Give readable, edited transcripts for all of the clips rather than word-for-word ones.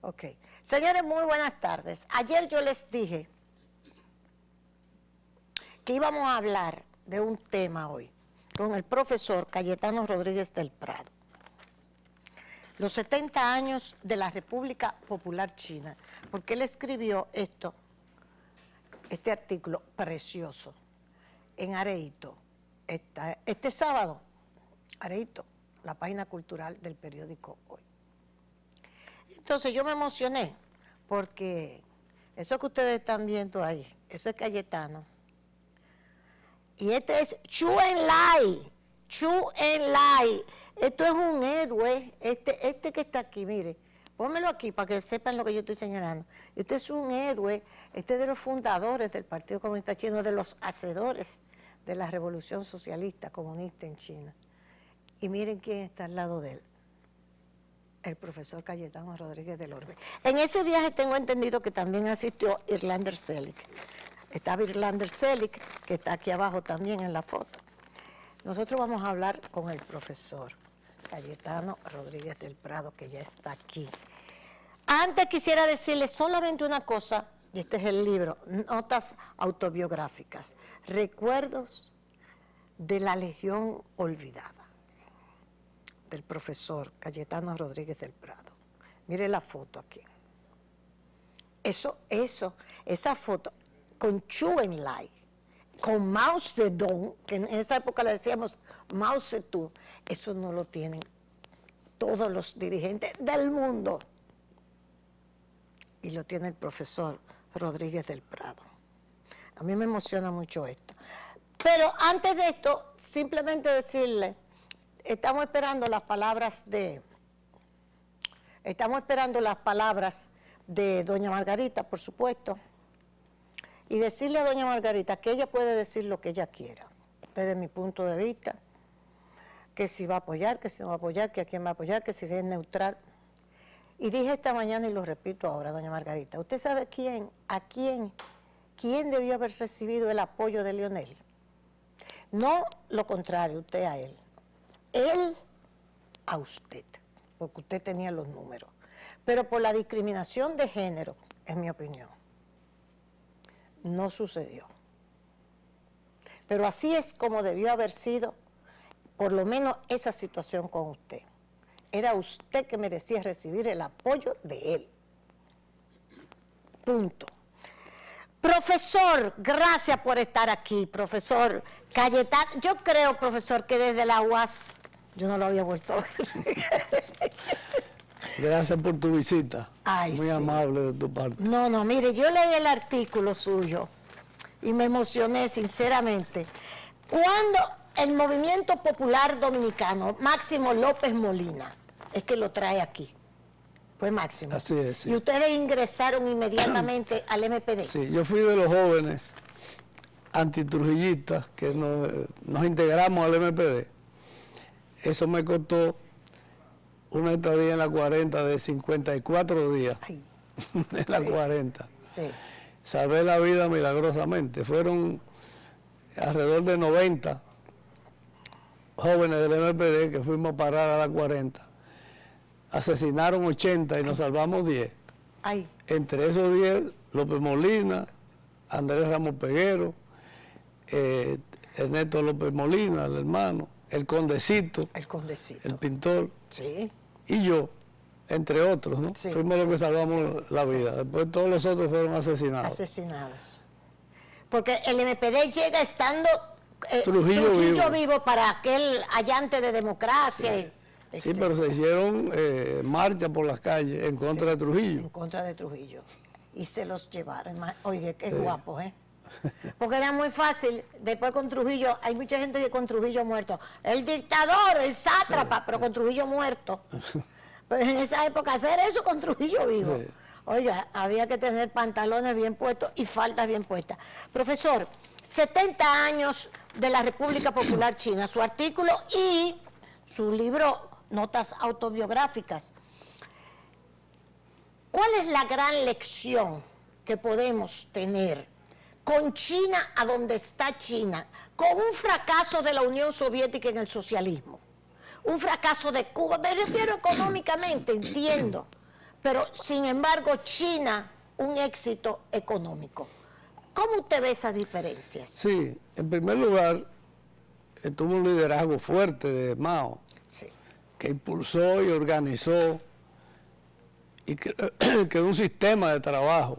Ok. Señores, muy buenas tardes. Ayer yo les dije que íbamos a hablar de un tema hoy con el profesor Cayetano Rodríguez del Prado. Los 70 años de la República Popular China, porque él escribió este artículo precioso en Areito, este sábado, Areito, la página cultural del periódico Hoy. Entonces yo me emocioné, porque eso que ustedes están viendo ahí, eso es Cayetano. Y este es Chu Enlai, Chu Enlai. Esto es un héroe, este que está aquí, mire, pónmelo aquí para que sepan lo que yo estoy señalando. Este es un héroe, este es de los fundadores del Partido Comunista Chino, de los hacedores de la Revolución Socialista Comunista en China. Y miren quién está al lado de él, el profesor Cayetano Rodríguez del Orbe. En ese viaje tengo entendido que también asistió Irlander Selig. Estaba Irlander Selig, que está aquí abajo también en la foto. Nosotros vamos a hablar con el profesor Cayetano Rodríguez del Prado, que ya está aquí. Antes quisiera decirles solamente una cosa, y este es el libro, Notas Autobiográficas, Recuerdos de la Legión Olvidada, del profesor Cayetano Rodríguez del Prado. Mire la foto aquí. Esa foto con Chu Enlai, con Mao Zedong, que en esa época le decíamos Mao Zedong, eso no lo tienen todos los dirigentes del mundo. Y lo tiene el profesor Rodríguez del Prado. A mí me emociona mucho esto. Pero antes de esto, simplemente decirle, estamos esperando las palabras de doña Margarita, por supuesto, y decirle a doña Margarita que ella puede decir lo que ella quiera, desde mi punto de vista, que si va a apoyar, que si no va a apoyar, que a quién va a apoyar, que si es neutral. Y dije esta mañana y lo repito ahora, doña Margarita, ¿usted sabe quién debió haber recibido el apoyo de Leonel? No lo contrario, usted a él. Él a usted, porque usted tenía los números. Pero por la discriminación de género, en mi opinión, no sucedió. Pero así es como debió haber sido, por lo menos esa situación con usted. Era usted que merecía recibir el apoyo de él. Punto. Profesor, gracias por estar aquí, profesor Cayetano. Yo creo, profesor, que desde la UAS yo no lo había vuelto a ver. Gracias por tu visita. Ay, muy sí. amable de tu parte. No, mire, yo leí el artículo suyo y me emocioné sinceramente. Cuando el Movimiento Popular Dominicano, Máximo López Molina, es que lo trae aquí, fue Máximo. Así es, sí. Y ustedes ingresaron inmediatamente al MPD. Sí, yo fui de los jóvenes antitrujillistas que nos integramos al MPD. Eso me costó una estadía en la 40 de 54 días. Ay, en la 40. Sí. Salvé la vida milagrosamente. Fueron alrededor de 90 jóvenes del MPD que fuimos a parar a la 40. Asesinaron 80 y nos salvamos 10. Ay. Entre esos 10, López Molina, Andrés Ramos Peguero, Ernesto López Molina, el hermano, el Condecito, el pintor, sí, y yo, entre otros, ¿no? Sí. Fuimos los que salvamos la vida. Después todos los otros fueron asesinados. Porque el MPD llega estando Trujillo vivo para aquel allante de democracia. Sí. Sí, pero se hicieron marchas por las calles en contra de Trujillo. En contra de Trujillo. Y se los llevaron. Oye, qué guapo, ¿eh? Porque era muy fácil. Después con Trujillo, hay mucha gente que con Trujillo muerto. El dictador, el sátrapa, pero con Trujillo muerto. Pues en esa época hacer eso con Trujillo vivo. Sí. Oiga, había que tener pantalones bien puestos y faldas bien puestas. Profesor, 70 años de la República Popular China, su artículo y su libro Notas Autobiográficas. ¿Cuál es la gran lección que podemos tener con China a donde está China, con un fracaso de la Unión Soviética en el socialismo, un fracaso de Cuba? Me refiero económicamente, entiendo, pero sin embargo China, un éxito económico. ¿Cómo usted ve esas diferencias? Sí, en primer lugar, tuvo un liderazgo fuerte de Mao, Sí. que impulsó y organizó y creó un sistema de trabajo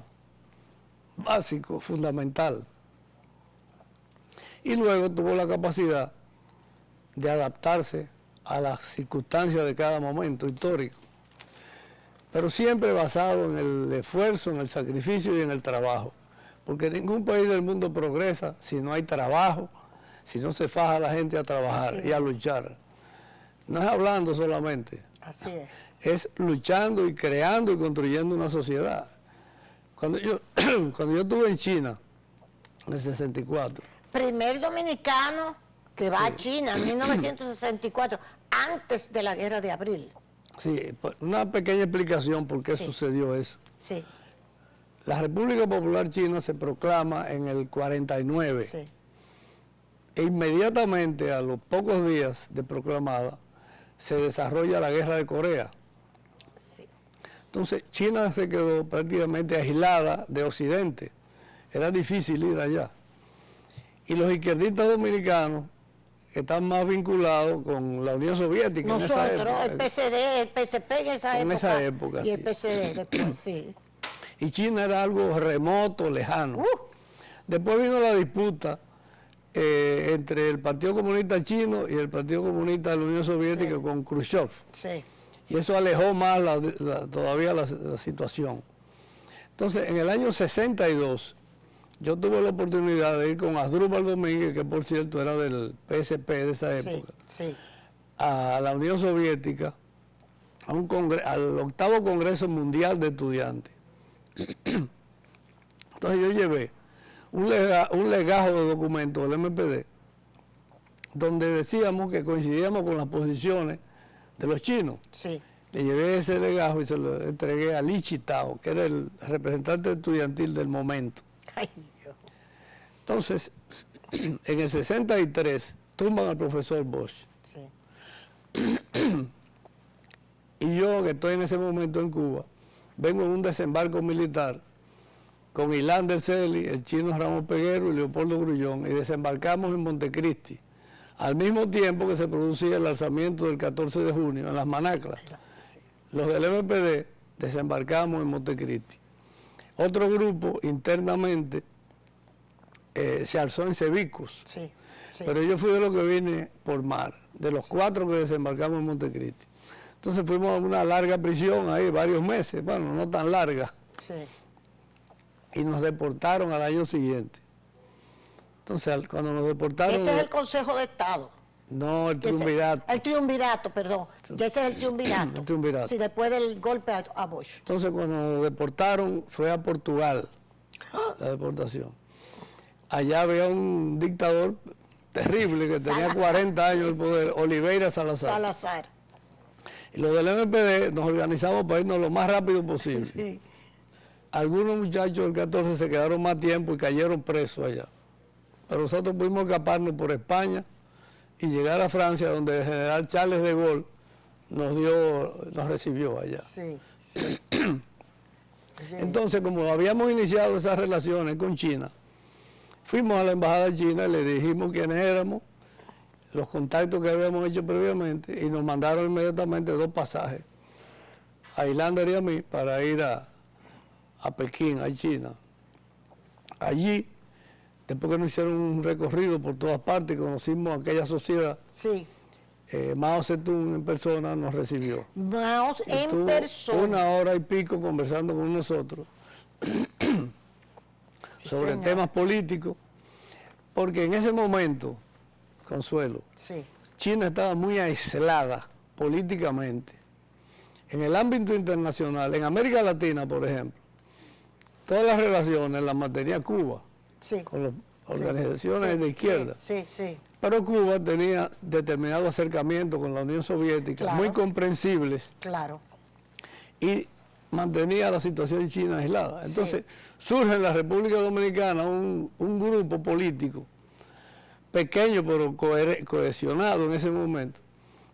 básico, fundamental. Y luego tuvo la capacidad de adaptarse a las circunstancias de cada momento histórico, pero siempre basado en el esfuerzo, en el sacrificio y en el trabajo, porque ningún país del mundo progresa si no hay trabajo, si no se faja la gente a trabajar y a luchar. No es hablando solamente, Así es. es luchando y creando y construyendo una sociedad. Cuando yo estuve en China, en el 64, Primer dominicano que va a China en 1964, antes de la Guerra de Abril. sí, una pequeña explicación por qué sucedió eso. Sí, La República Popular China se proclama en el 49 sí, e inmediatamente a los pocos días de proclamada se desarrolla la Guerra de Corea. sí. Entonces China se quedó prácticamente aislada de Occidente, era difícil ir allá. Y los izquierdistas dominicanos están más vinculados con la Unión Soviética en esa Nosotros, época. el PCD, el PCP en esa época. Y el sí. PCD después, sí. Y China era algo remoto, lejano. Después vino la disputa entre el Partido Comunista Chino y el Partido Comunista de la Unión Soviética con Khrushchev. Sí. Y eso alejó más todavía la situación. Entonces, en el año 62, yo tuve la oportunidad de ir con Asdrúbal Domínguez, que por cierto era del PSP de esa época, Sí. a la Unión Soviética, al 8º Congreso Mundial de Estudiantes. Entonces yo llevé un legajo de documentos del MPD, donde decíamos que coincidíamos con las posiciones de los chinos. Sí. Le llevé ese legajo y se lo entregué a Li Chitao, que era el representante estudiantil del momento. Ay, Dios. Entonces, en el 63, tumban al profesor Bosch. Sí. Y yo, que estoy en ese momento en Cuba, vengo en un desembarco militar con Ilán del Celi, el chino Ramos Peguero y Leopoldo Grullón, y desembarcamos en Montecristi, al mismo tiempo que se producía el alzamiento del 14 de junio en las Manaclas. Sí. Los del MPD desembarcamos en Montecristi. Otro grupo internamente se alzó en Cebicus, Sí. Sí. pero yo fui de los que vine por mar, de los 4 que desembarcamos en Montecristi. Entonces fuimos a una larga prisión ahí, varios meses, bueno, no tan larga, Sí. y nos deportaron al año siguiente. Entonces, cuando nos deportaron... Ese es el Consejo de Estado. No, el triunvirato. El triunvirato, perdón. Ya ese es el triunvirato. El triunvirato. Sí, después del golpe a Bosch. Entonces, cuando nos deportaron, fue a Portugal, la deportación. Allá había un dictador terrible que tenía 40 años el poder, Oliveira Salazar. Salazar. Y los del MPD nos organizamos para irnos lo más rápido posible. Sí. Algunos muchachos del 14 se quedaron más tiempo y cayeron presos allá. Pero nosotros pudimos escaparnos por España y llegar a Francia, donde el general Charles de Gaulle nos recibió allá. Sí, sí. Entonces, como habíamos iniciado esas relaciones con China, fuimos a la embajada china y le dijimos quiénes éramos, los contactos que habíamos hecho previamente, y nos mandaron inmediatamente 2 pasajes a Islander y a mí para ir a Pekín, a China. Allí, después que nos hicieron un recorrido por todas partes, conocimos aquella sociedad. Sí. Mao Zedong en persona nos recibió. Mao en Estuvo persona. 1 hora y pico conversando con nosotros Sí, sobre señor. temas políticos, porque en ese momento, Consuelo, Sí. China estaba muy aislada políticamente. En el ámbito internacional, en América Latina, por ejemplo, todas las relaciones las mantenía Cuba Sí. con las organizaciones Sí, de izquierda. Sí, sí. Pero Cuba tenía determinado acercamiento con la Unión Soviética, Claro. muy comprensibles, Claro. y mantenía la situación china aislada. Entonces surge en la República Dominicana un grupo político, pequeño pero cohesionado en ese momento,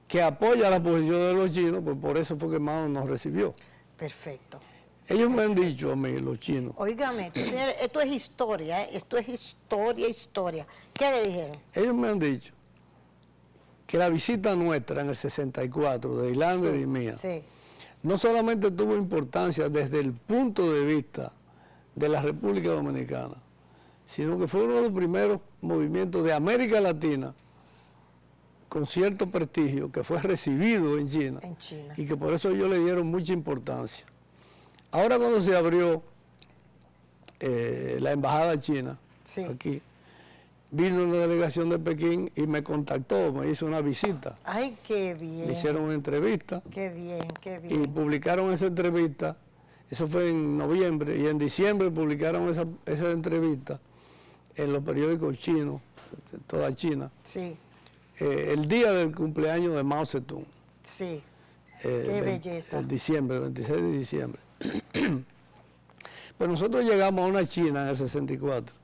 que apoya la posición de los chinos, pues por eso fue que Mao nos recibió. Perfecto. Ellos me han dicho a mí, los chinos. Óigame, señores, esto es historia, esto es historia. ¿Qué le dijeron? Ellos me han dicho que la visita nuestra en el 64 de Islander y mía, no solamente tuvo importancia desde el punto de vista de la República Dominicana, sino que fue uno de los primeros movimientos de América Latina con cierto prestigio que fue recibido en China, y que por eso ellos le dieron mucha importancia. Ahora cuando se abrió la embajada china aquí, vino una delegación de Pekín y me contactó, me hizo una visita. ¡Ay, qué bien! Me hicieron una entrevista. ¡Qué bien, qué bien! Y publicaron esa entrevista, eso fue en noviembre, y en diciembre publicaron esa entrevista en los periódicos chinos, de toda China. Sí. El día del cumpleaños de Mao Zedong. Sí. ¡Qué belleza! El 26 de diciembre. Pero nosotros llegamos a una China en el 64,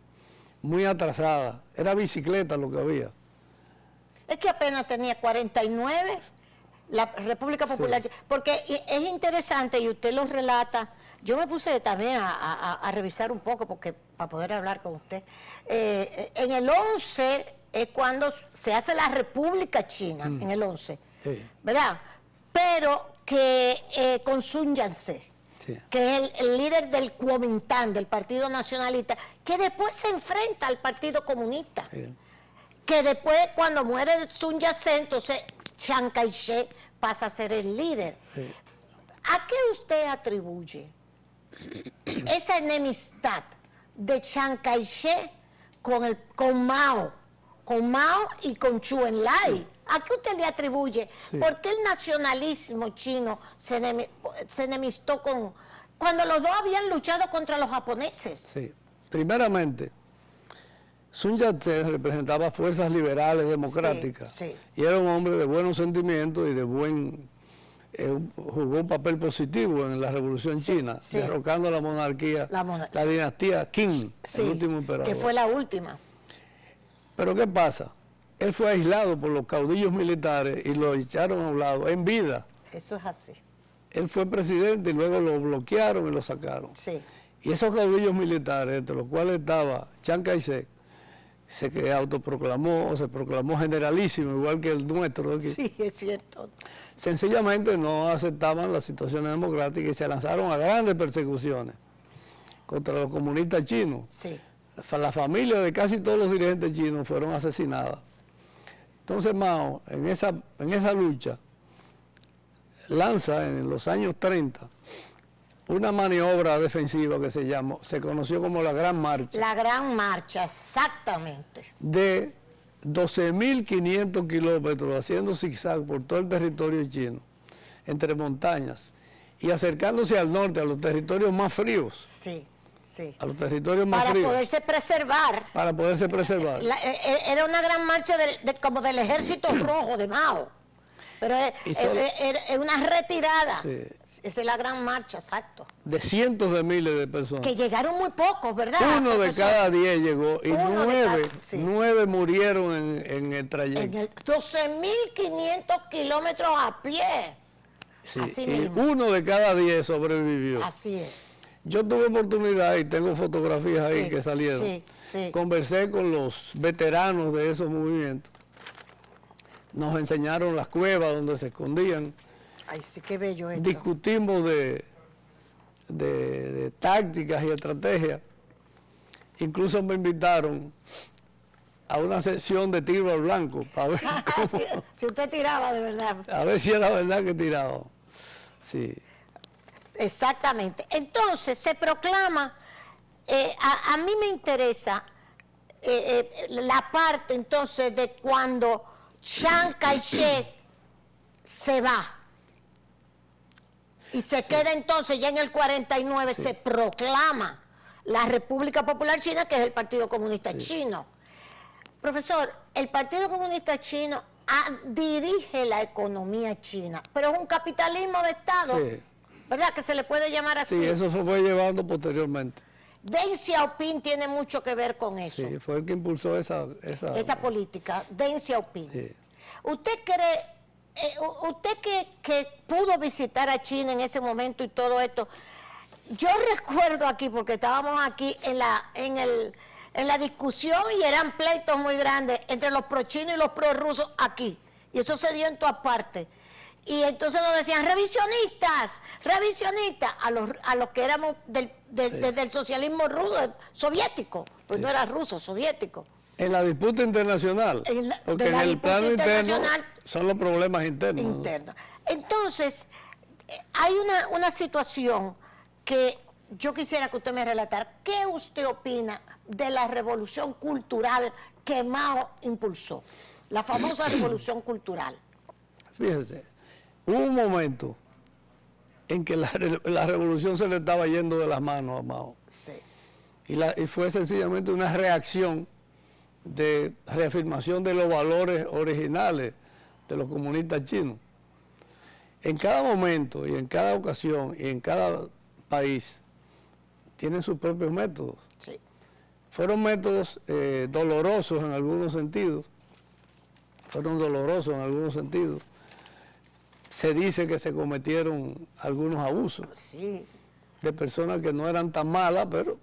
muy atrasada, era bicicleta lo que había. Es que apenas tenía 49 la República Popular, porque es interesante y usted lo relata. Yo me puse también a revisar un poco porque para poder hablar con usted. En el 11 es cuando se hace la República China, en el 11, ¿verdad? Pero que con Sun Yat-sen, que es el líder del Kuomintang, del Partido Nacionalista, que después se enfrenta al Partido Comunista. Que después, cuando muere Sun Yat-sen, entonces Chiang Kai-shek pasa a ser el líder. ¿A qué usted atribuye esa enemistad de Chiang Kai-shek con Mao y con Zhou Enlai? ¿A qué usted le atribuye? ¿Por qué el nacionalismo chino se enemistó cuando los dos habían luchado contra los japoneses? Sí, primeramente, Sun Yat-sen representaba fuerzas liberales democráticas y era un hombre de buenos sentimientos y de jugó un papel positivo en la Revolución China, derrocando la monarquía, la dinastía Qing, el último emperador. Que fue la última. Pero ¿qué pasa? Él fue aislado por los caudillos militares y lo echaron a un lado, en vida. Eso es así. Él fue presidente y luego lo bloquearon y lo sacaron. Y esos caudillos militares, entre los cuales estaba Chiang Kai-shek, se autoproclamó, o se proclamó generalísimo, igual que el nuestro aquí. Sí, es cierto. Sencillamente no aceptaban las situaciones democráticas y se lanzaron a grandes persecuciones contra los comunistas chinos. La familia de casi todos los dirigentes chinos fueron asesinadas. Entonces Mao, en esa lucha, lanza en los años 30 una maniobra defensiva que se conoció como la Gran Marcha. La Gran Marcha, exactamente. De 12.500 kilómetros, haciendo zigzag por todo el territorio chino, entre montañas, y acercándose al norte, a los territorios más fríos. A los territorios más fríos. Para poderse preservar. Para poderse preservar. Era una gran marcha como del Ejército Rojo de Mao. Pero era una retirada. Esa es la Gran Marcha, exacto. De cientos de miles de personas. Que llegaron muy pocos, ¿verdad? Uno de cada 10 llegó y 9 murieron en el trayecto. 12.500 kilómetros a pie. Así mismo. Uno de cada 10 sobrevivió. Así es. Yo tuve oportunidad y tengo fotografías ahí que salieron. Conversé con los veteranos de esos movimientos. Nos enseñaron las cuevas donde se escondían. Ay, sí, qué bello esto. Discutimos de tácticas y estrategias. Incluso me invitaron a una sesión de tiro al blanco para ver cómo, si usted tiraba de verdad. A ver si era verdad que tiraba. Sí. Exactamente. Entonces se proclama, a mí me interesa la parte entonces de cuando Chiang Kai-shek se va y se queda entonces ya en el 49, se proclama la República Popular China, que es el Partido Comunista Chino. Profesor, el Partido Comunista Chino dirige la economía china, pero es un capitalismo de Estado, ¿verdad? Que se le puede llamar así. Sí, eso se fue llevando posteriormente. Deng Xiaoping tiene mucho que ver con eso. Sí, fue el que impulsó esa política, Deng Xiaoping. ¿Usted cree, usted que pudo visitar a China en ese momento y todo esto, yo recuerdo aquí, porque estábamos aquí en la discusión y eran pleitos muy grandes entre los pro-chinos y los pro-rusos aquí, y eso se dio en todas partes. Y entonces nos decían, revisionistas, revisionistas, a los que éramos desde el socialismo soviético, pues no era ruso, soviético. En la disputa internacional, porque en el plano interno son los problemas internos. Internos. Entonces, hay una situación que yo quisiera que usted me relatara. ¿Qué usted opina de la revolución cultural que Mao impulsó? La famosa revolución cultural. Fíjense, hubo un momento en que la revolución se le estaba yendo de las manos a Mao. Sí. Y fue sencillamente una reacción de reafirmación de los valores originales de los comunistas chinos. En cada momento y en cada ocasión y en cada país tienen sus propios métodos. Sí. Fueron métodos dolorosos en algunos sentidos. Se dice que se cometieron algunos abusos de personas que no eran tan malas, pero...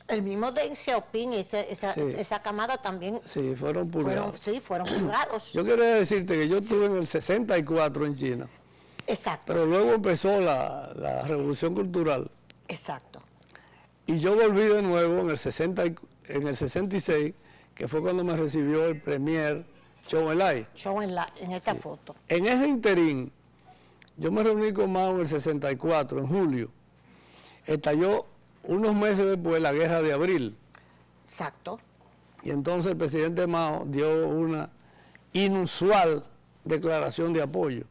El mismo Deng Xiaoping, esa camada también... Sí, fueron purgados. Fueron juzgados. Yo quería decirte que yo estuve en el 64 en China. Exacto. Pero luego empezó la revolución cultural. Exacto. Y yo volví de nuevo en el 66, que fue cuando me recibió el premier Zhou Enlai. En esta foto. En ese interín, yo me reuní con Mao en el 64, en julio. Estalló unos meses después la guerra de abril. Exacto. Y entonces el presidente Mao dio una inusual declaración de apoyo.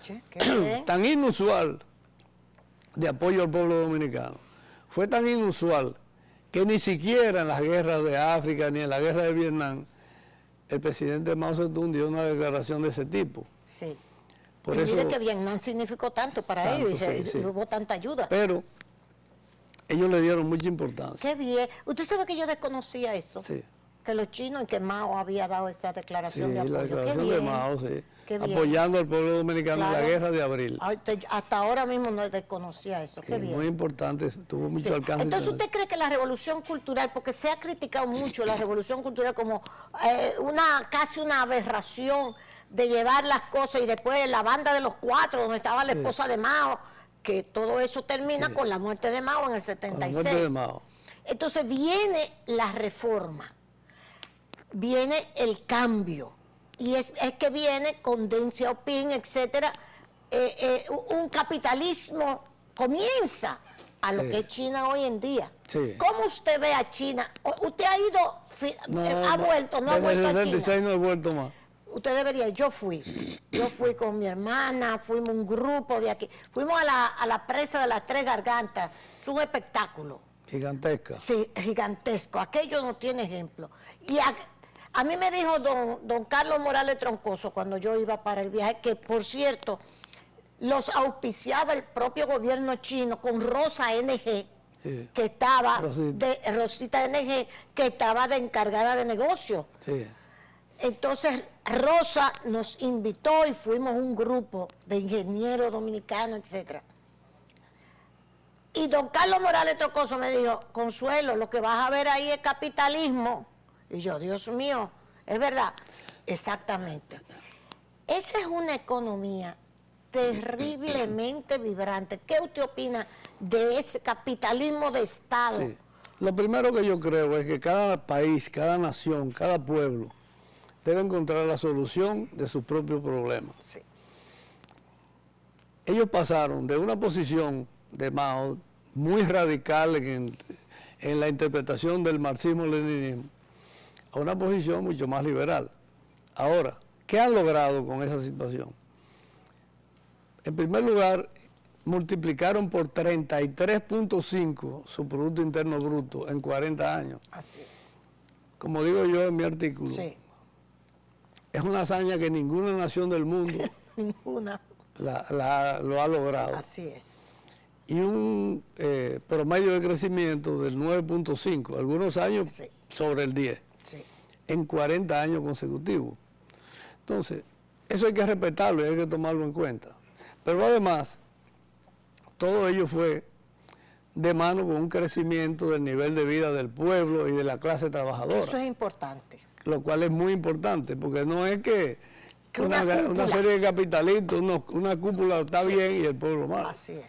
Oye, qué bien. Tan inusual de apoyo al pueblo dominicano. Fue tan inusual que ni siquiera en las guerras de África ni en la guerra de Vietnam el presidente Mao Zedong dio una declaración de ese tipo. Sí. Por y eso, mire que Vietnam significó tanto para ellos y hubo tanta ayuda. Pero ellos le dieron mucha importancia. Qué bien. Usted sabe que yo desconocía eso. Sí. Que los chinos y que Mao había dado esa declaración de apoyo. La declaración qué bien. de Mao, sí. Qué bien. Apoyando al pueblo dominicano en la guerra de abril. Hasta ahora mismo no desconocía eso. Qué bien. Muy importante, tuvo mucho alcance. Entonces, ¿usted cree que la revolución cultural, porque se ha criticado mucho la revolución cultural como casi una aberración de llevar las cosas, y después la banda de los cuatro, donde estaba la esposa de Mao, que todo eso termina con la muerte de Mao en el 76? La muerte de Mao. Entonces viene la reforma, viene el cambio, y es que viene con Deng Xiaoping, etcétera, un capitalismo comienza a lo que es China hoy en día. Sí. ¿Cómo usted ve a China? ¿Usted ha ido, ha vuelto, no ha vuelto a China? Desde el 66 no he vuelto más. Usted debería, yo fui con mi hermana, fuimos un grupo de aquí, fuimos a la presa de las Tres Gargantas, es un espectáculo. Gigantesca. Sí, gigantesco, aquello no tiene ejemplo. Y a mí me dijo don Carlos Morales Troncoso cuando yo iba para el viaje, que por cierto, los auspiciaba el propio gobierno chino con Rosa NG, que estaba, Rosita NG, que estaba de encargada de negocio. Sí. Entonces Rosa nos invitó y fuimos un grupo de ingenieros dominicanos, etcétera. Y don Carlos Morales Troncoso me dijo, Consuelo, lo que vas a ver ahí es capitalismo. Y yo, Dios mío, es verdad. Exactamente. Esa es una economía terriblemente vibrante. ¿Qué usted opina de ese capitalismo de Estado? Sí. Lo primero que yo creo es que cada país, cada nación, cada pueblo debe encontrar la solución de sus propios problemas. Sí. Ellos pasaron de una posición de Mao muy radical en la interpretación del marxismo-leninismo a una posición mucho más liberal. Ahora, ¿qué han logrado con esa situación? En primer lugar, multiplicaron por 33.5 su Producto Interno Bruto en 40 años. Así es. Como digo yo en mi artículo, Sí. Es una hazaña que ninguna nación del mundo Ninguna. lo ha logrado. Así es. Y un promedio de crecimiento del 9.5, algunos años sobre el 10, Sí. en 40 años consecutivos. Entonces, Eso hay que respetarlo y hay que tomarlo en cuenta. Pero además, todo ello fue de mano con un crecimiento del nivel de vida del pueblo y de la clase trabajadora. Eso es importante. Lo cual es muy importante, porque no es que una serie de capitalistas, una cúpula está bien y el pueblo mal. Así es.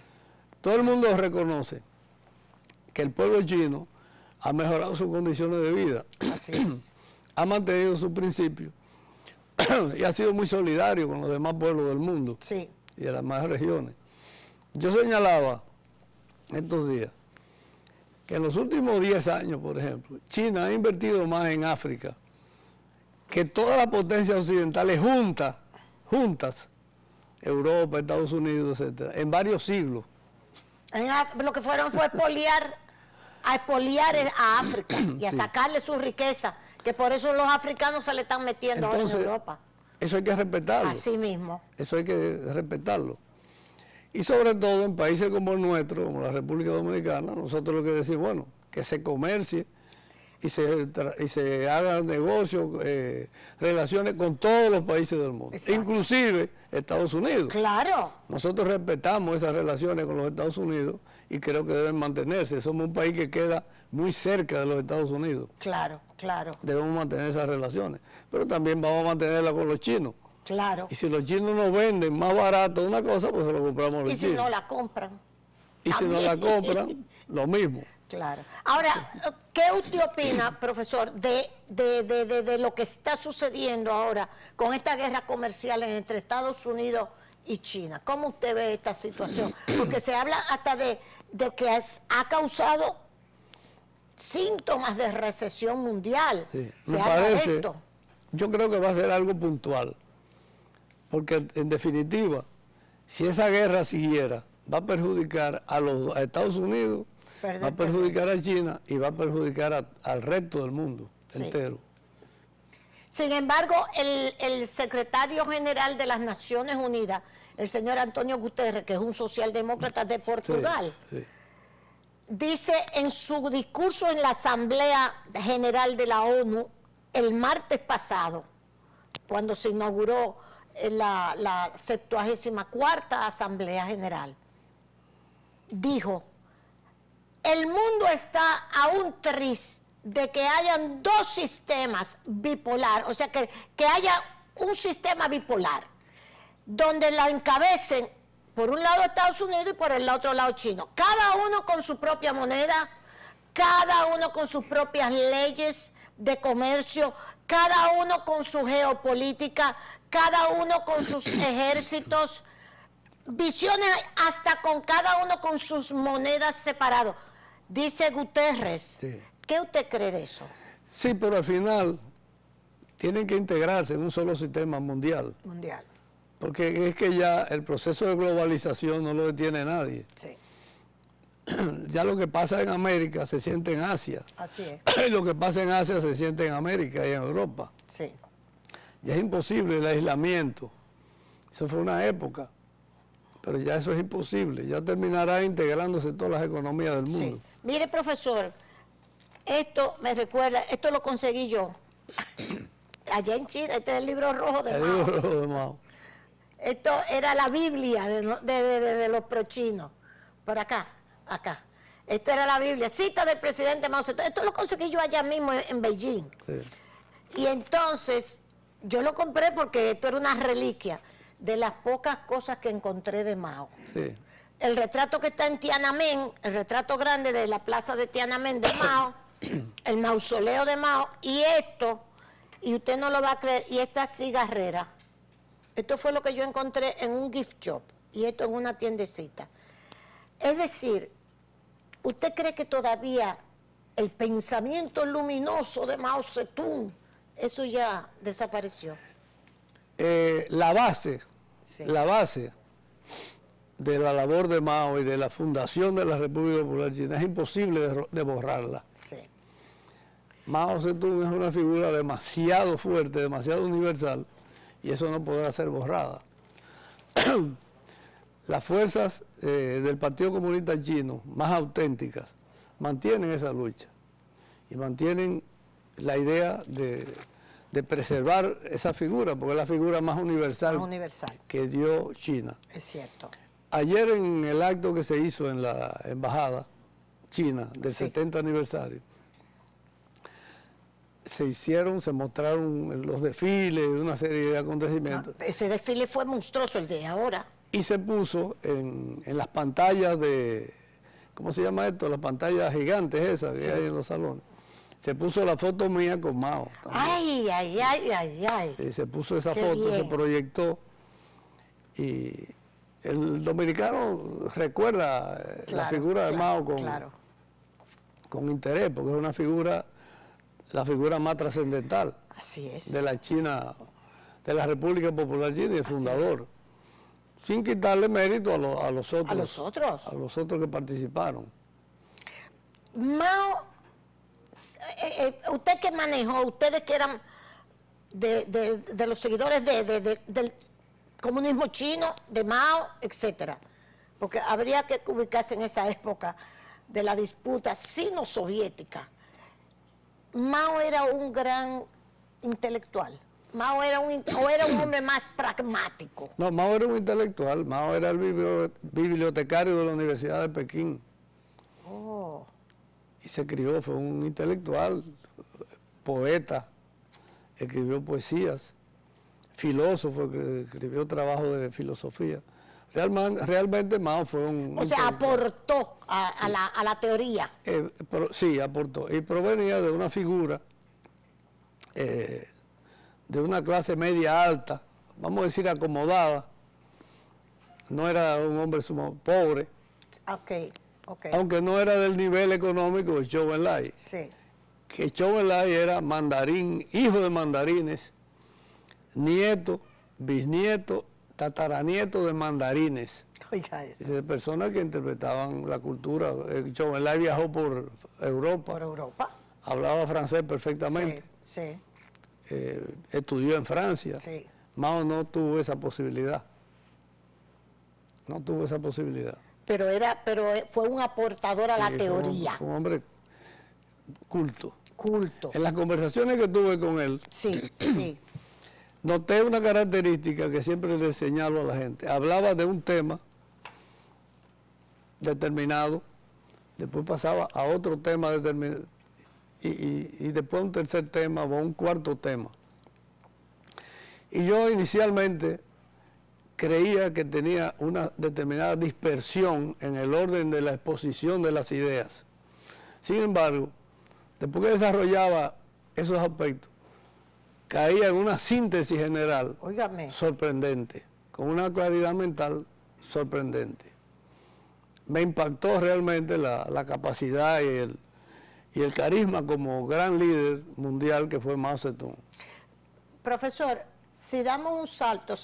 Todo el mundo reconoce que el pueblo chino ha mejorado sus condiciones de vida. Así es. Ha mantenido sus principios y ha sido muy solidario con los demás pueblos del mundo. Sí. Y de las demás regiones. Yo señalaba estos días que en los últimos 10 años, por ejemplo, China ha invertido más en África que todas las potencias occidentales juntas, Europa, Estados Unidos, etcétera, en varios siglos. Lo que fueron fue expoliar a África y a sacarle su riqueza, que por eso los africanos se le están metiendo ahora en Europa. Eso hay que respetarlo. Así mismo. Eso hay que respetarlo. Y sobre todo en países como el nuestro, como la República Dominicana, nosotros lo que decimos, bueno, que se comercie y se hagan negocios, relaciones con todos los países del mundo, exacto, inclusive Estados Unidos. Claro. Nosotros respetamos esas relaciones con los Estados Unidos y creo que deben mantenerse. Somos un país que queda muy cerca de los Estados Unidos. Claro, claro. Debemos mantener esas relaciones, pero también vamos a mantenerlas con los chinos. Claro. Y si los chinos nos venden más barato una cosa, pues se lo compramos a los chinos. Y si no la compran. Y si no la compran, lo mismo. Claro. Ahora, ¿qué usted opina, profesor, de lo que está sucediendo ahora con esta guerra comercial entre Estados Unidos y China? ¿Cómo usted ve esta situación? Porque se habla hasta de que ha causado síntomas de recesión mundial. Sí, me parece, yo creo que va a ser algo puntual, porque en definitiva, si esa guerra siguiera, va a perjudicar a Estados Unidos, va a perjudicar a China y va a perjudicar al resto del mundo entero. Sin embargo, el secretario general de las Naciones Unidas, el señor Antonio Guterres, que es un socialdemócrata de Portugal, dice en su discurso en la Asamblea General de la ONU el martes pasado, cuando se inauguró la 74ª Asamblea General, dijo: el mundo está a un tris de que hayan dos sistemas bipolar, o sea, que haya un sistema bipolar, donde la encabecen por un lado Estados Unidos y por el otro lado China, cada uno con su propia moneda, cada uno con sus propias leyes de comercio, cada uno con su geopolítica, cada uno con sus ejércitos, visiones hasta con cada uno con sus monedas separados. Dice Guterres, ¿qué usted cree de eso? Sí, pero al final tienen que integrarse en un solo sistema mundial. Porque es que ya el proceso de globalización no lo detiene nadie. Sí. Ya lo que pasa en América se siente en Asia. Así es. Y lo que pasa en Asia se siente en América y en Europa. Sí. Ya es imposible el aislamiento. Eso fue una época, pero ya eso es imposible. Ya terminará integrándose todas las economías del mundo. Sí. Mire, profesor, esto me recuerda, esto lo conseguí yo allá en China. Este es el libro rojo de Mao. El libro rojo de Mao. Esto era la Biblia de los prochinos. Por acá. Esto era la Biblia, cita del presidente Mao Zedong. Esto lo conseguí yo allá mismo en Beijing. Sí. Y entonces, yo lo compré porque esto era una reliquia de las pocas cosas que encontré de Mao. Sí. El retrato que está en Tiananmen, el retrato grande de la plaza de Tiananmen de Mao, el mausoleo de Mao, y esto, y usted no lo va a creer, y esta cigarrera. Esto fue lo que yo encontré en un gift shop, y esto en una tiendecita. Es decir, ¿usted cree que todavía el pensamiento luminoso de Mao Zedong, eso ya desapareció? La base de la labor de Mao y de la fundación de la República Popular China es imposible de borrarla. Sí. Mao Zedong es una figura demasiado fuerte, demasiado universal, y eso no podrá ser borrada. Las fuerzas del Partido Comunista Chino más auténticas mantienen esa lucha y mantienen la idea de preservar esa figura, porque es la figura más universal, que dio China. Es cierto. Ayer en el acto que se hizo en la embajada china del 70 aniversario, se mostraron los desfiles, una serie de acontecimientos. Ese desfile fue monstruoso, el de ahora. Y se puso en las pantallas de, ¿cómo se llama esto? Las pantallas gigantes esas que hay en los salones. Se puso la foto mía con Mao también. ¡Ay, ay, ay, ay, ay! Y se puso esa foto, se proyectó. Y el dominicano recuerda la figura de Mao con interés, porque es una figura, la figura más trascendental. Así es. De la China, de la República Popular China y el fundador. Sin quitarle mérito a los otros. ¿A los otros? A los otros que participaron. Mao, usted que manejó, ustedes que eran de los seguidores del comunismo chino, de Mao, etcétera, porque habría que ubicarse en esa época de la disputa sino-soviética. Mao era un gran intelectual. Mao era un hombre más pragmático. No, Mao era un intelectual. Mao era el bibliotecario de la Universidad de Pekín. Oh. Y se crió, fue un intelectual, poeta, escribió poesías, filósofo, escribió trabajos de filosofía. Realmente Mao fue un... O sea, aportó a la teoría. Sí, aportó. Y provenía de una figura de una clase media alta, vamos a decir acomodada. No era un hombre pobre. Aunque no era del nivel económico de Zhou Enlai. Sí. Que Zhou Enlai era mandarín, hijo de mandarines, nieto, bisnieto, tataranieto de mandarines. Oiga eso. De personas que interpretaban la cultura. Zhou Enlai viajó por Europa. ¿Por Europa? Hablaba francés perfectamente. Sí. Estudió en Francia. Sí. Mao no tuvo esa posibilidad. No tuvo esa posibilidad. Pero fue un aportador a la teoría. Fue un hombre culto. Culto. En las conversaciones que tuve con él, sí. noté una característica que siempre le señalo a la gente. Hablaba de un tema determinado, después pasaba a otro tema determinado, y después un tercer tema o un cuarto tema. Y yo inicialmente creía que tenía una determinada dispersión en el orden de la exposición de las ideas. Sin embargo, después que desarrollaba esos aspectos, caía en una síntesis general sorprendente, con una claridad mental sorprendente. Me impactó realmente la capacidad y el carisma como gran líder mundial que fue Mao Zedong. Profesor, si damos un salto,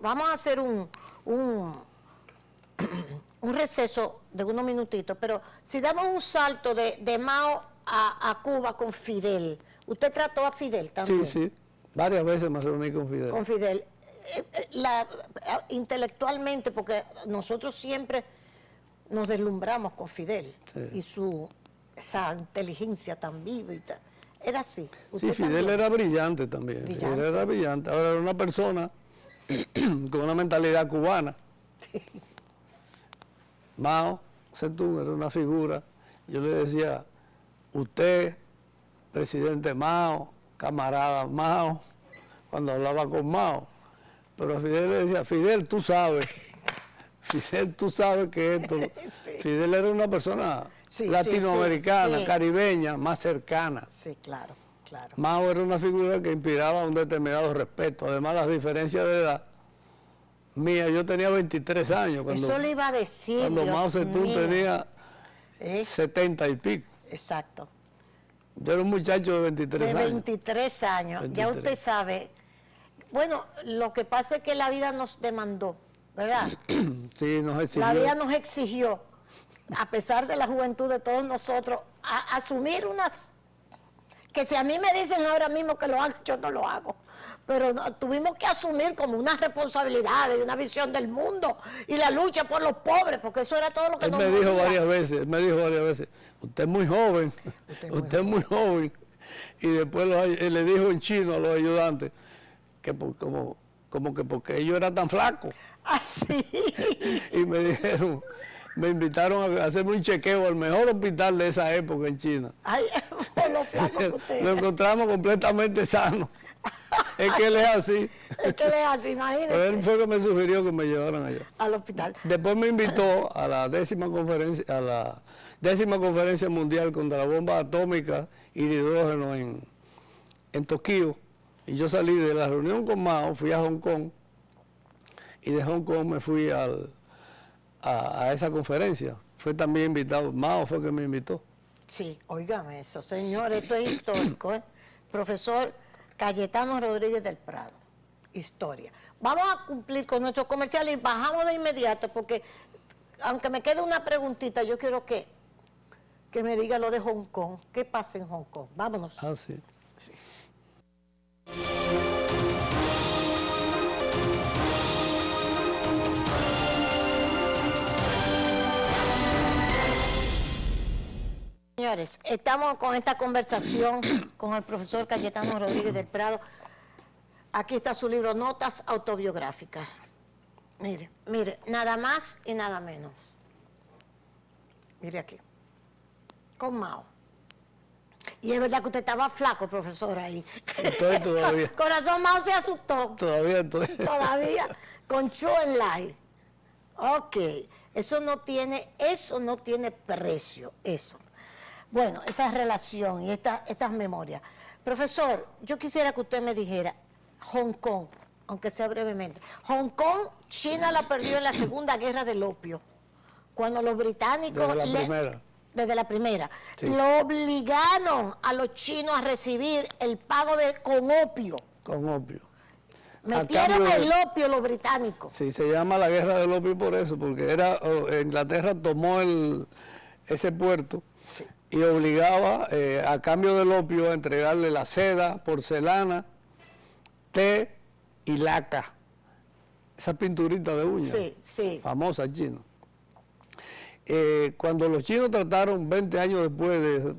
vamos a hacer un receso de unos minutitos, pero si damos un salto de Mao a Cuba con Fidel, ¿usted trató a Fidel también? Sí, varias veces me reuní con Fidel. Con Fidel. Intelectualmente, porque nosotros siempre nos deslumbramos con Fidel y esa inteligencia tan viva y tal. Era así. Sí, Fidel era brillante también. Fidel era brillante. Ahora era una persona con una mentalidad cubana. Sí. Mao Zedong era una figura. Yo le decía, usted, presidente Mao, camarada Mao, cuando hablaba con Mao. Pero a Fidel le decía, Fidel, tú sabes. Fidel, tú sabes que esto... Sí. Fidel era una persona latinoamericana, caribeña, más cercana. Sí, claro. Mao era una figura que inspiraba un determinado respeto. Además, las diferencias de edad mía, yo tenía 23 años. Eso le iba a decir, cuando Mao Zedong tenía 70 y pico. Exacto. Yo era un muchacho de 23 años. De 23 años. 23. Ya usted sabe. Bueno, lo que pasa es que la vida nos demandó, ¿verdad? Sí, nos exigió. La vida nos exigió, a pesar de la juventud de todos nosotros, a asumir unas... Que si a mí me dicen ahora mismo que lo hago, yo no lo hago. Pero tuvimos que asumir como una responsabilidad y una visión del mundo y la lucha por los pobres, porque eso era todo lo que él me dijo varias veces, usted es muy joven, usted es muy joven, Y después le dijo en chino a los ayudantes que como que porque ellos eran tan flacos. Ah, sí. Y me invitaron a hacerme un chequeo al mejor hospital de esa época en China. Ay, por lo flaco que usted Lo encontramos completamente sano. Es que él es así. Es que él es así, imagínese. Pero él fue que me sugirió que me llevaran allá. Al hospital. Después me invitó a la 10ª conferencia mundial contra la bomba atómica y de hidrógeno en Tokio. Y yo salí de la reunión con Mao, fui a Hong Kong, y de Hong Kong me fui a esa conferencia. Fue también invitado, Mao fue que me invitó. Sí, óigame eso, señor, esto es histórico, ¿eh? Profesor Cayetano Rodríguez del Prado, historia. Vamos a cumplir con nuestros comerciales y bajamos de inmediato, porque aunque me quede una preguntita, yo quiero que me diga lo de Hong Kong. ¿Qué pasa en Hong Kong? Vámonos. Ah, sí. Sí. Señores, estamos con esta conversación con el profesor Cayetano Rodríguez del Prado. Aquí está su libro, Notas Autobiográficas. Mire, mire, nada más y nada menos. Mire aquí, con Mao. Y es verdad que usted estaba flaco, profesor, ahí. Estoy todavía. Corazón Mao se asustó. Todavía estoy. Todavía, con Chu en Lai. Ok, eso no tiene precio, eso. Bueno, esa relación y estas memorias. Profesor, yo quisiera que usted me dijera, Hong Kong, aunque sea brevemente. Hong Kong, China la perdió en la Segunda Guerra del Opio, cuando los británicos... Desde la primera. Sí. Lo obligaron a los chinos a recibir el pago con opio. Con opio. Metieron el opio los británicos. Sí, se llama la Guerra del Opio por eso, porque Inglaterra tomó ese puerto. Sí. Y obligaba a cambio del opio a entregarle la seda, porcelana, té y laca. Esa pinturita de uñas, sí, sí. Famosa china. Cuando los chinos trataron 20 años después de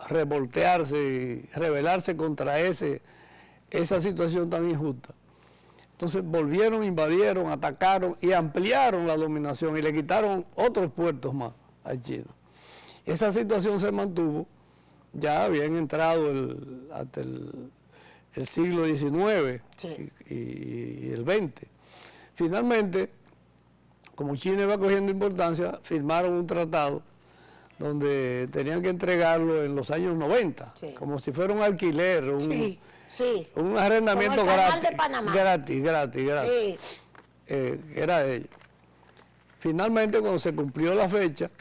revoltearse y rebelarse contra esa situación tan injusta, entonces volvieron, invadieron, atacaron y ampliaron la dominación y le quitaron otros puertos más a China. Esa situación se mantuvo, ya habían entrado hasta el siglo XIX, sí, y el XX. Finalmente, como China iba cogiendo importancia, firmaron un tratado donde tenían que entregarlo en los años 90, sí, como si fuera un alquiler, un arrendamiento gratis. Sí. Era de ellos. Finalmente, cuando se cumplió la fecha,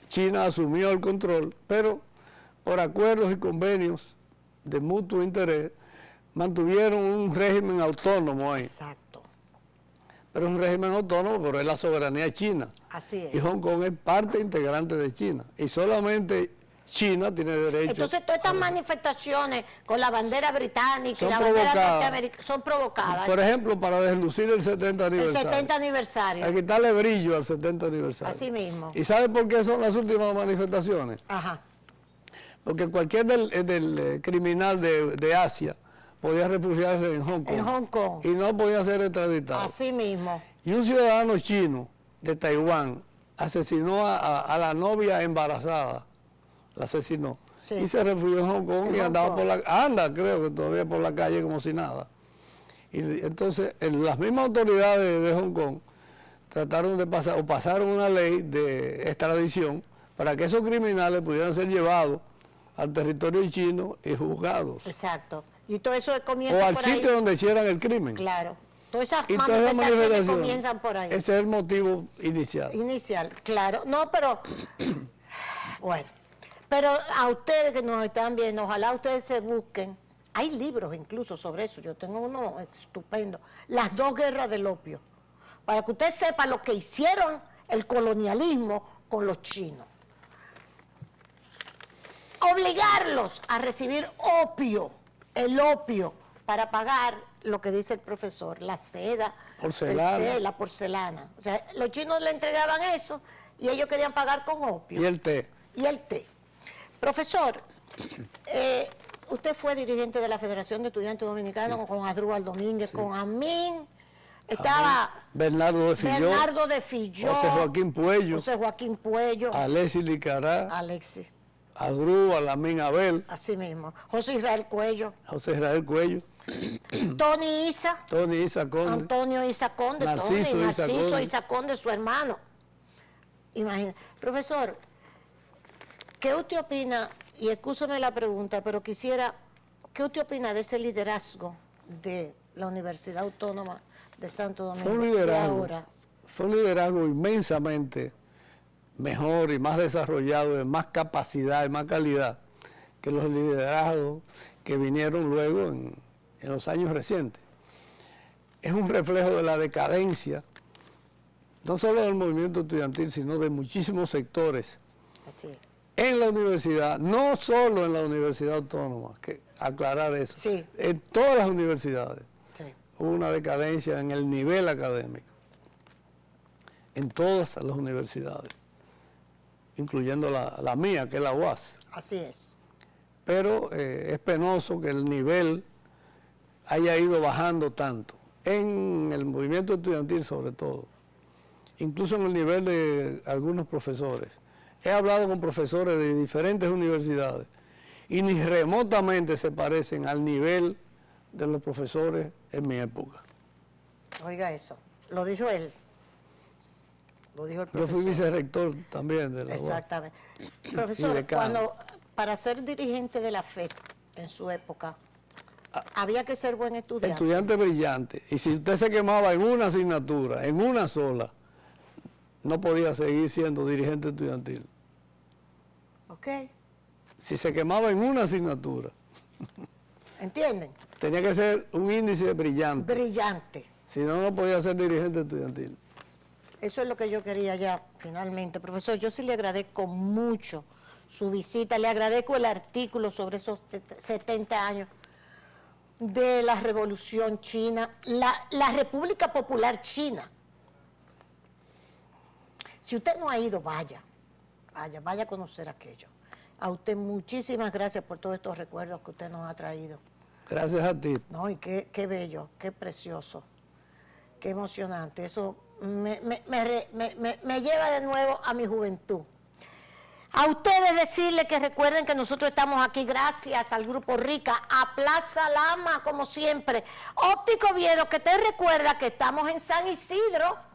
China asumió el control, pero por acuerdos y convenios de mutuo interés, mantuvieron un régimen autónomo ahí. Exacto. Pero es un régimen autónomo, pero es la soberanía china. Así es. Y Hong Kong es parte integrante de China. Y solamente China tiene derecho. Entonces todas estas manifestaciones con la bandera británica y la bandera norteamericana son provocadas. Por ejemplo, para deslucir el 70 aniversario. El 70 aniversario. Hay que quitarle brillo al 70 aniversario. Así mismo. ¿Y sabe por qué son las últimas manifestaciones? Ajá. Porque cualquier del criminal de Asia podía refugiarse en Hong Kong. En Hong Kong. Y no podía ser extraditado. Así mismo. Y un ciudadano chino de Taiwán asesinó a la novia embarazada. La asesinó. Sí. Y se refugió en Hong Kong y andaba creo que todavía por la calle como si nada. Y entonces las mismas autoridades de Hong Kong trataron de pasaron una ley de extradición para que esos criminales pudieran ser llevados al territorio chino y juzgados. Exacto. Y todo eso comienza por ahí. O al sitio donde hicieran el crimen. Claro. Todas esas manifestaciones comienzan por ahí. Ese es el motivo inicial. Inicial, claro. No, pero... bueno. Pero a ustedes que nos están viendo, ojalá ustedes se busquen. Hay libros incluso sobre eso. Yo tengo uno estupendo. Las dos guerras del opio. Para que usted sepa lo que hicieron el colonialismo con los chinos. Obligarlos a recibir opio, el opio, para pagar lo que dice el profesor, la seda, porcelana. El té, la porcelana. O sea, los chinos le entregaban eso y ellos querían pagar con opio. Y el té. Y el té. Profesor, Usted fue dirigente de la Federación de Estudiantes Dominicanos, sí, con Adrúbal Domínguez, sí, con Amín. Estaba Bernardo de Filló, José Joaquín Puello, Alexis Licará, Adrúbal, Amín Abel. Así mismo. José Israel Cuello. Tony Isa Conde. Antonio Isa Conde. Narciso Isa Conde, su hermano. Imagina. Profesor, ¿qué usted opina? Y excúseme la pregunta, pero quisiera, ¿qué usted opina de ese liderazgo de la Universidad Autónoma de Santo Domingo? Fue un liderazgo inmensamente mejor y más desarrollado, de más capacidad y más calidad que los liderazgos que vinieron luego en los años recientes. Es un reflejo de la decadencia, no solo del movimiento estudiantil, sino de muchísimos sectores. Así es. En la universidad, no solo en la Universidad Autónoma, que aclarar eso, sí, en todas las universidades, sí, hubo una decadencia en el nivel académico, en todas las universidades, incluyendo la mía, que es la UAS. Así es. Pero es penoso que el nivel haya ido bajando tanto, en el movimiento estudiantil sobre todo, incluso en el nivel de algunos profesores. He hablado con profesores de diferentes universidades y ni remotamente se parecen al nivel de los profesores en mi época. Oiga eso, lo dijo él. Lo dijo el profesor. Yo fui vicerrector también de la UAS. Exactamente. Profesor, para ser dirigente de la FET en su época, había que ser buen estudiante. Estudiante brillante. Y si usted se quemaba en una asignatura, en una sola, no podía seguir siendo dirigente estudiantil. Ok. Si se quemaba en una asignatura. ¿Entienden? Tenía que ser un índice brillante. Brillante. Si no, no podía ser dirigente estudiantil. Eso es lo que yo quería ya, finalmente. Profesor, yo sí le agradezco mucho su visita, le agradezco el artículo sobre esos 70 años de la Revolución China, la República Popular China. Si usted no ha ido, vaya a conocer aquello. A usted muchísimas gracias por todos estos recuerdos que usted nos ha traído. Gracias a ti. No, y qué bello, qué precioso, qué emocionante. Eso me lleva de nuevo a mi juventud. A ustedes decirles que recuerden que nosotros estamos aquí gracias al Grupo Rica, a Plaza Lama, como siempre. Óptico Oviedo, que te recuerda que estamos en San Isidro,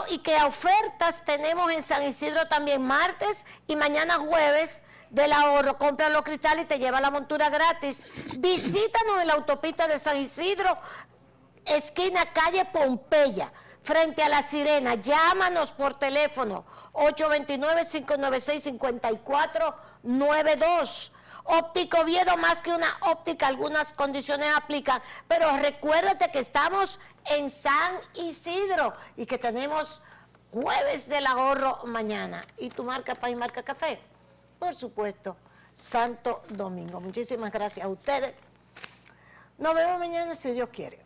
y que ofertas tenemos en San Isidro también martes y mañana jueves del ahorro. Compra los cristales y te lleva la montura gratis. Visítanos en la autopista de San Isidro, esquina calle Pompeya, frente a La Sirena. Llámanos por teléfono 829-596-5492. Óptico Oviedo, más que una óptica, algunas condiciones aplican, pero recuérdate que estamos en San Isidro y que tenemos jueves del ahorro mañana. ¿Y tu marca pan y marca café? Por supuesto, Santo Domingo. Muchísimas gracias a ustedes. Nos vemos mañana si Dios quiere.